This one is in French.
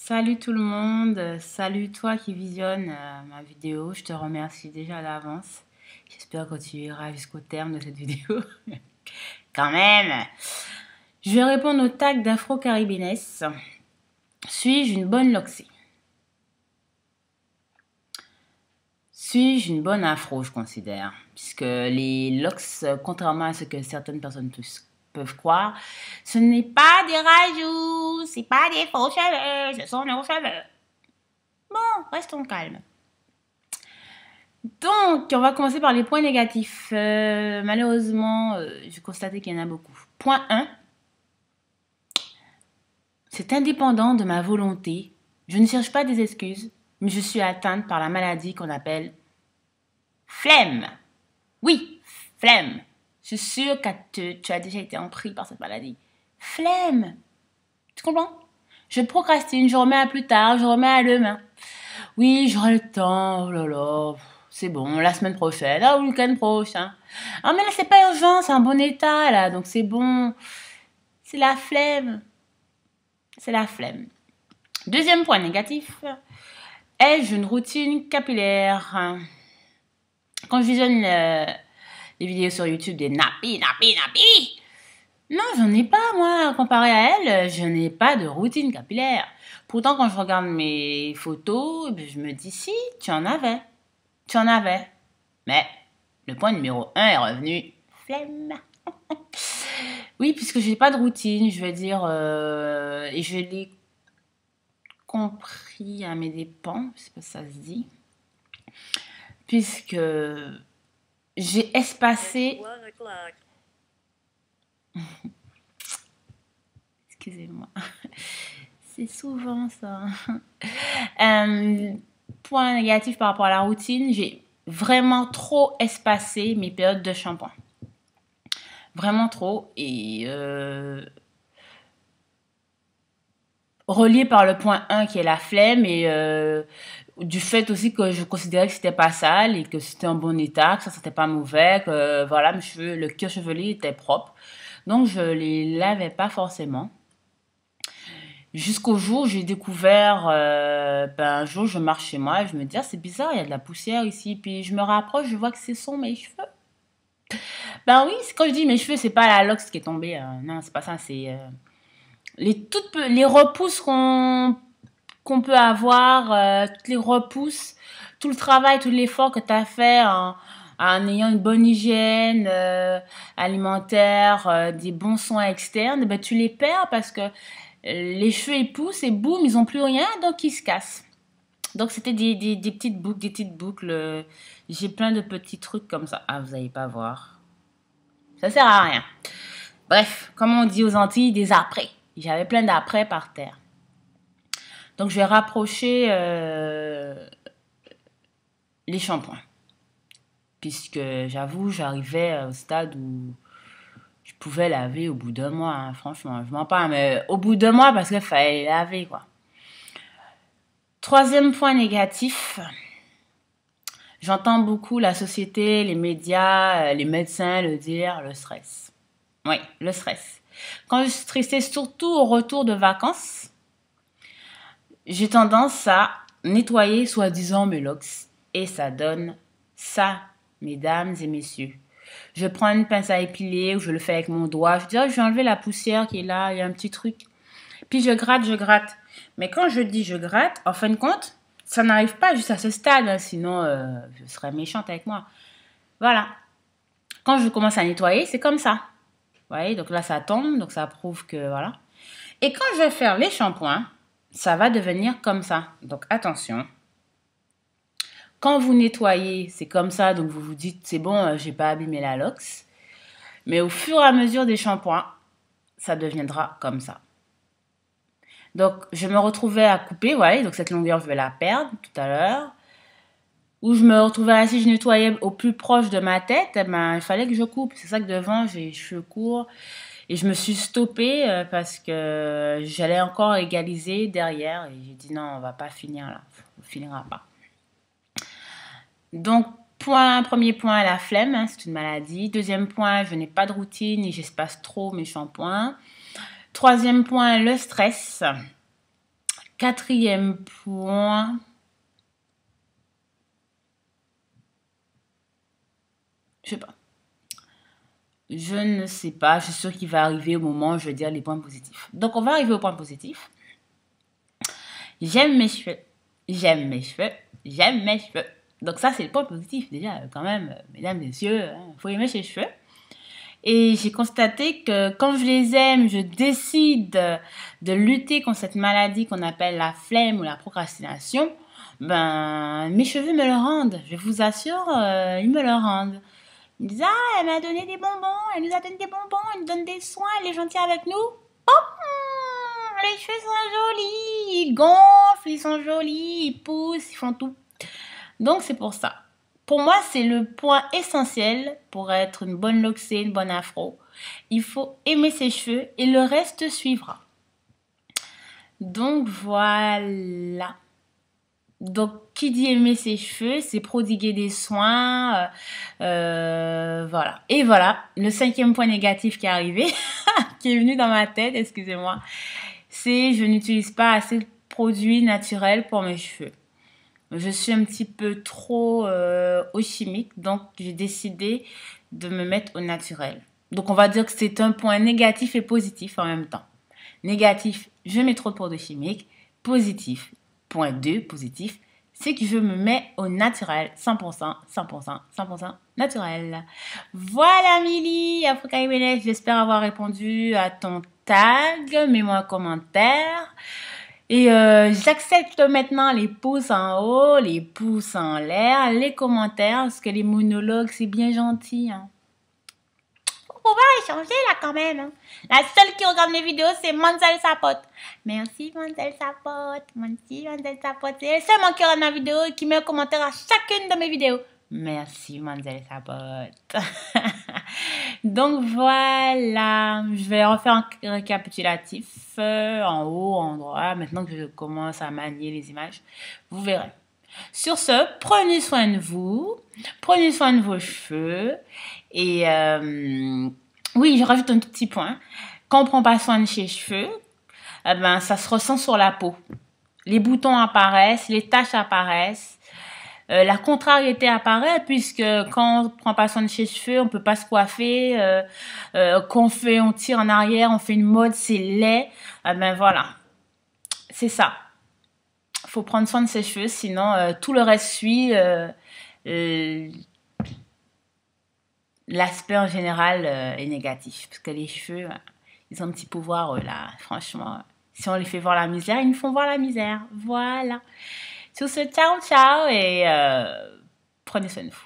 Salut tout le monde, salut toi qui visionne ma vidéo, je te remercie déjà d'avance. J'espère que tu iras jusqu'au terme de cette vidéo. Quand même. Je vais répondre au tag d'Afro-Caribénès. Suis-je une bonne loxie? Suis-je une bonne afro, je considère, puisque les locks, contrairement à ce que certaines personnes peuvent croire, ce n'est pas des rajouts, c'est pas des faux cheveux, ce sont nos cheveux. Bon, restons calmes. Donc, on va commencer par les points négatifs. Malheureusement, j'ai constaté qu'il y en a beaucoup. Point 1. C'est indépendant de ma volonté. Je ne cherche pas des excuses, mais je suis atteinte par la maladie qu'on appelle flemme. Oui, flemme. Je suis sûre que tu as déjà été empris par cette maladie. Flemme. Tu comprends? Je procrastine, je remets à plus tard, je remets à demain. Oui, j'aurai le temps, oh là là, c'est bon, la semaine prochaine, le week-end prochain. Ah mais là, c'est pas urgent, c'est un bon état, là, donc c'est bon. C'est la flemme. C'est la flemme. Deuxième point négatif, ai-je une routine capillaire? Quand je visionne les vidéos sur YouTube des nappies, non, j'en ai pas, moi, comparé à elle, je n'ai pas de routine capillaire. Pourtant, quand je regarde mes photos, je me dis, si, tu en avais. Tu en avais. Mais le point numéro 1 est revenu. Flemme. Oui, puisque je n'ai pas de routine, je veux dire, et je l'ai compris à mes dépens, je sais pas si ça se dit, puisque j'ai espacé... Excusez-moi. C'est souvent ça. Point négatif par rapport à la routine, j'ai vraiment trop espacé mes périodes de shampoing. Vraiment trop. Et relié par le point 1 qui est la flemme et du fait aussi que je considérais que c'était pas sale et que c'était en bon état, que ça c'était pas mauvais, que voilà, mes cheveux, le cuir chevelu était propre. Donc je les lavais pas forcément. Jusqu'au jour où j'ai découvert, un jour je marche chez moi et je me dis, ah, c'est bizarre, il y a de la poussière ici. Puis je me rapproche, je vois que ce sont mes cheveux. Ben oui, quand je dis mes cheveux, c'est pas la lox qui est tombée. Non, c'est pas ça, c'est les repousses qu'on peut avoir, toutes les repousses, tout le travail, tout l'effort que tu as fait en ayant une bonne hygiène alimentaire, des bons soins externes, ben, tu les perds parce que les cheveux ils poussent et boum, ils n'ont plus rien, donc ils se cassent. Donc c'était des petites boucles. J'ai plein de petits trucs comme ça. Ah, vous n'allez pas voir. Ça sert à rien. Bref, comme on dit aux Antilles, des après. J'avais plein d'après par terre. Donc je vais rapprocher les shampoings. Puisque j'avoue, j'arrivais au stade où je pouvais laver au bout d'un mois, hein. Franchement, je mens pas, mais au bout d'un mois parce qu'il fallait laver, quoi. Troisième point négatif, j'entends beaucoup la société, les médias, les médecins le dire, le stress. Oui, le stress. Quand je suis stressée, surtout au retour de vacances, j'ai tendance à nettoyer soi-disant mes locks et ça donne ça, mesdames et messieurs. Je prends une pince à épiler ou je le fais avec mon doigt. Je dis, oh, je vais enlever la poussière qui est là, il y a un petit truc. Puis je gratte, je gratte. Mais quand je dis je gratte, en fin de compte, ça n'arrive pas juste à ce stade, hein, sinon je serais méchante avec moi. Voilà. Quand je commence à nettoyer, c'est comme ça. Vous voyez, donc là ça tombe, donc ça prouve que voilà. Et quand je vais faire les shampoings, ça va devenir comme ça. Donc attention. Quand vous nettoyez, c'est comme ça, donc vous vous dites, c'est bon, j'ai pas abîmé la lox. Mais au fur et à mesure des shampoings, ça deviendra comme ça. Donc, je me retrouvais à couper, ouais, donc cette longueur, je vais la perdre tout à l'heure. Où je me retrouvais si je nettoyais au plus proche de ma tête, eh ben, il fallait que je coupe. C'est ça que devant, j'ai les cheveux courts. Et je me suis stoppée parce que j'allais encore égaliser derrière. Et j'ai dit non, on va pas finir là. On finira pas. Donc, premier point, la flemme, hein, c'est une maladie. Deuxième point, je n'ai pas de routine et j'espace trop mes shampoings. Troisième point, le stress. Quatrième point. Je sais pas. Je ne sais pas. Je suis sûre qu'il va arriver au moment où je vais dire les points positifs. Donc, on va arriver au point positif. J'aime mes cheveux. J'aime mes cheveux. J'aime mes cheveux. Donc, ça, c'est le point positif. Déjà, quand même, mesdames, messieurs, il faut aimer ses cheveux. Et j'ai constaté que quand je les aime, je décide de lutter contre cette maladie qu'on appelle la flemme ou la procrastination. Ben, mes cheveux me le rendent. Je vous assure, ils me le rendent. Ils me disent, ah, elle m'a donné des bonbons, elle nous a donné des bonbons, elle nous donne des soins, elle est gentille avec nous. Les cheveux sont jolis, ils gonflent, ils sont jolis, ils poussent, ils font tout. Donc, c'est pour ça. Pour moi, c'est le point essentiel pour être une bonne loxée, une bonne afro. Il faut aimer ses cheveux et le reste suivra. Donc, voilà. Donc, qui dit aimer ses cheveux, c'est prodiguer des soins. Voilà. Et voilà, le cinquième point négatif qui est arrivé, qui est venu dans ma tête, excusez-moi, c'est je n'utilise pas assez de produits naturels pour mes cheveux. Je suis un petit peu trop au chimique, donc j'ai décidé de me mettre au naturel. Donc on va dire que c'est un point négatif et positif en même temps. Négatif, je mets trop de produits chimiques. Positif, point 2, positif, c'est que je me mets au naturel, 100%, 100%, 100% naturel. Voilà Milly, Africa Ibenes, j'espère avoir répondu à ton tag, mets-moi un commentaire. Et j'accepte maintenant les pouces en haut, les pouces en l'air, les commentaires, parce que les monologues, c'est bien gentil. Hein. On va échanger là quand même. Hein. La seule qui regarde mes vidéos, c'est Mansel Sapote. Merci Mansel Sapote. Merci Mansel Sapote. C'est elle seulement qui regarde ma vidéo et qui met un commentaire à chacune de mes vidéos. Merci Mansel Sapote. Donc voilà, je vais refaire un récapitulatif en haut, en droit, maintenant que je commence à manier les images, vous verrez. Sur ce, prenez soin de vous, prenez soin de vos cheveux et oui, je rajoute un tout petit point. Quand on prend pas soin de ses cheveux, eh ben, ça se ressent sur la peau. Les boutons apparaissent, les taches apparaissent. La contrariété apparaît puisque quand on prend pas soin de ses cheveux, on peut pas se coiffer, on tire en arrière, on fait une mode, c'est laid. Ben voilà, c'est ça. Faut prendre soin de ses cheveux, sinon tout le reste suit. L'aspect en général est négatif parce que les cheveux, ils ont un petit pouvoir là. Franchement, si on les fait voir la misère, ils nous font voir la misère. Voilà. Sur ce, ciao, ciao et prenez soin de vous.